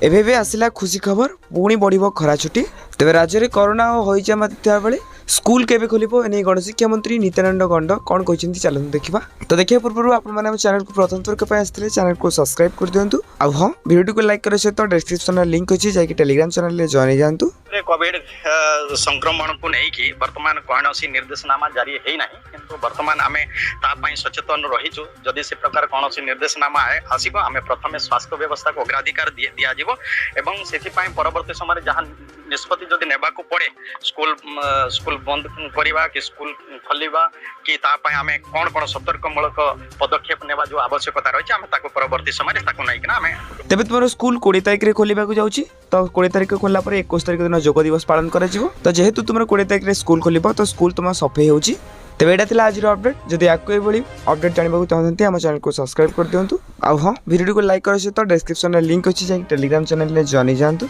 एबे आसला खुशी खबर पुणी बढ़ खरा छुट्टी तेज राज्य में कोरोना और हईजा बेले स्कूल केबे खोलिबो एने गणशिक्षा मंत्री नित्यानंद गंड कौन कहते चलते देखा। तो देखिए पूर्व आप चैनल को प्रथम थर आसते चैनल को सब्सक्राइब कर दिंतु। आ हाँ वीडियो को लाइक करे सहित डिस्क्रिप्शन लिंक अच्छी जाकि टेलीग्राम चैनल में जॉइन जातु। कोविड संक्रमण को लेकिन बर्तमान कौन निर्देशनामा जारी है किंतु बर्तमान आम तापाई सचेतन रहीचु। जदि से प्रकार कौन निर्देशनामा आसब आम प्रथम स्वास्थ्य व्यवस्था को अग्राधिकार दिजाव से परवर्ती समय जहाँ निष्पत्ति जदि नेबा पड़े स्कूल बंद करवा कि स्कूल खोलवा कि आम कौन कौन सतर्कमूलक पदक्षेप नेबा जो आवश्यकता रही है परवर्ती समय तेज तुम स्कूल 20 तारिख में खोलने को जाऊँगी तो 20 तारिख खोलला 21 तारिख दिन योग दिवस पालन कर तो जेहेतु तुम 20 तारिख में स्कूल खोल तो स्कूल तुम सफे हो तेज यहाँ आज अपडेट जदि आपको ये अपडेट जानवा चाहते हैं चैनल को सब्सक्राइब कर दिंतु। आ हाँ वीडियो को लाइक कर सहित डिस्क्रिप्शन लिंक अच्छी जाकि टेलीग्राम चैनल में जॉइन जातु।